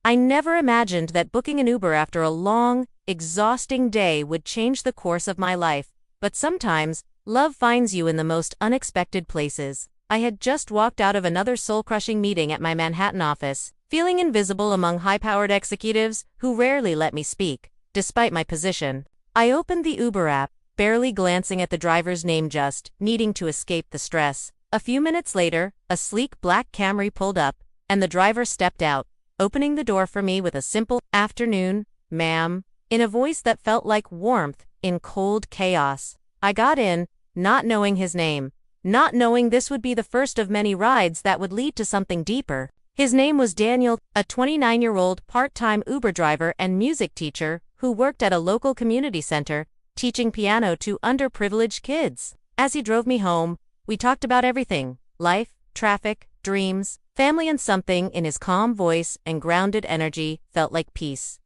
I never imagined that booking an Uber after a long, exhausting day would change the course of my life, but sometimes, love finds you in the most unexpected places. I had just walked out of another soul-crushing meeting at my Manhattan office, feeling invisible among high-powered executives who rarely let me speak, despite my position. I opened the Uber app, barely glancing at the driver's name, just needing to escape the stress. A few minutes later, a sleek black Camry pulled up, and the driver stepped out, opening the door for me with a simple, "Afternoon, ma'am," in a voice that felt like warmth in cold chaos. I got in, not knowing his name, not knowing this would be the first of many rides that would lead to something deeper. His name was Daniel, a 29-year-old part-time Uber driver and music teacher who worked at a local community center, teaching piano to underprivileged kids. As he drove me home, we talked about everything: life, traffic, dreams, family, and something in his calm voice and grounded energy felt like peace.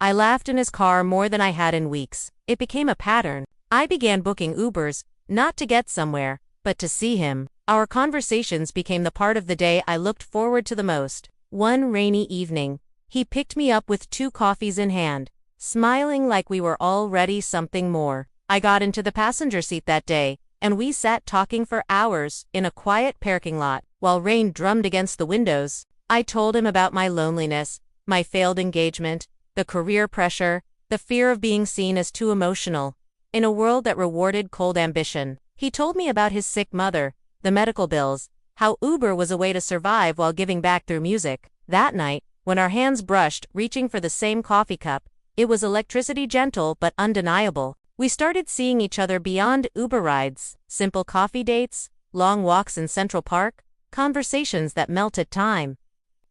I laughed in his car more than I had in weeks. It became a pattern. I began booking Ubers, not to get somewhere, but to see him. Our conversations became the part of the day I looked forward to the most. One rainy evening, he picked me up with 2 coffees in hand, smiling like we were already something more. I got into the passenger seat that day, and we sat talking for hours in a quiet parking lot, while rain drummed against the windows. I told him about my loneliness, my failed engagement, the career pressure, the fear of being seen as too emotional, in a world that rewarded cold ambition. He told me about his sick mother, the medical bills, how Uber was a way to survive while giving back through music. That night, when our hands brushed, reaching for the same coffee cup, it was electricity, gentle but undeniable. We started seeing each other beyond Uber rides, simple coffee dates, long walks in Central Park, conversations that melted time.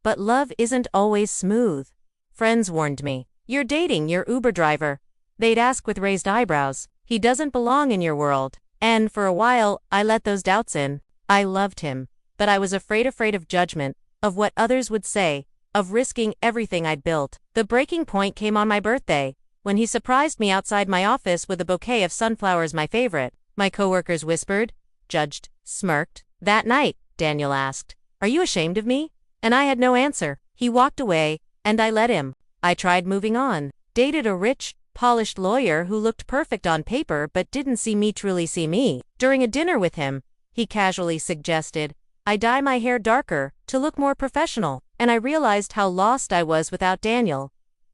But love isn't always smooth. Friends warned me. "You're dating your Uber driver," they'd ask with raised eyebrows. "He doesn't belong in your world." And for a while, I let those doubts in. I loved him, but I was afraid of judgment, of what others would say, of risking everything I'd built. The breaking point came on my birthday, when he surprised me outside my office with a bouquet of sunflowers, my favorite. My coworkers whispered, judged, smirked. "That night," Daniel asked, "are you ashamed of me?" And I had no answer. He walked away, and I let him. I tried moving on. Dated a rich, polished lawyer who looked perfect on paper but didn't truly see me. During a dinner with him, he casually suggested I dye my hair darker to look more professional, and I realized how lost I was without Daniel.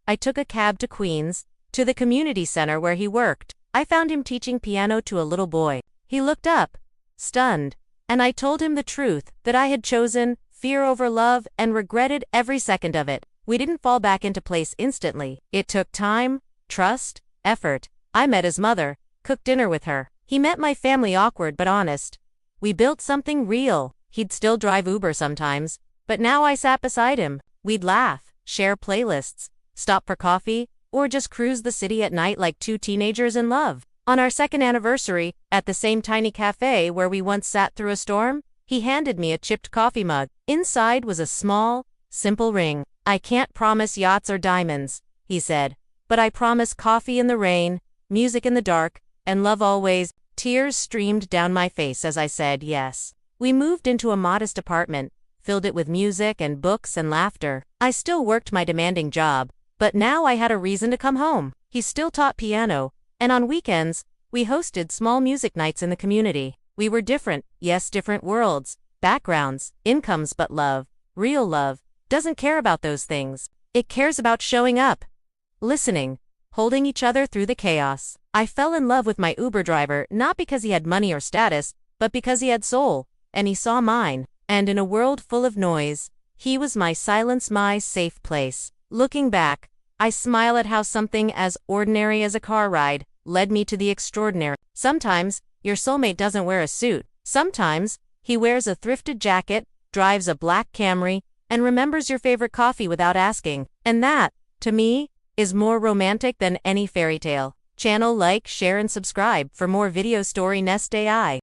I took a cab to Queens, to the community center where he worked. I found him teaching piano to a little boy. He looked up, stunned, and I told him the truth, that I had chosen fear over love and regretted every second of it. We didn't fall back into place instantly. It took time, trust, effort. I met his mother, cooked dinner with her. He met my family, awkward but honest. We built something real. He'd still drive Uber sometimes, but now I sat beside him. We'd laugh, share playlists, stop for coffee, or just cruise the city at night like 2 teenagers in love. On our 2nd anniversary, at the same tiny cafe where we once sat through a storm, he handed me a chipped coffee mug. Inside was a small, simple ring. "I can't promise yachts or diamonds," he said, "but I promise coffee in the rain, music in the dark, and love always." Tears streamed down my face as I said yes. We moved into a modest apartment, filled it with music and books and laughter. I still worked my demanding job, but now I had a reason to come home. He still taught piano, and on weekends, we hosted small music nights in the community. We were different, yes, different worlds, backgrounds, incomes, but love, real love, doesn't care about those things. It cares about showing up, listening, holding each other through the chaos. I fell in love with my Uber driver not because he had money or status, but because he had soul, and he saw mine. And in a world full of noise, he was my silence, my safe place. Looking back, I smile at how something as ordinary as a car ride led me to the extraordinary. Sometimes, your soulmate doesn't wear a suit. Sometimes, he wears a thrifted jacket, drives a black Camry, and remembers your favorite coffee without asking. And that, to me, is more romantic than any fairy tale. Channel like, share, and subscribe for more video story Nest AI.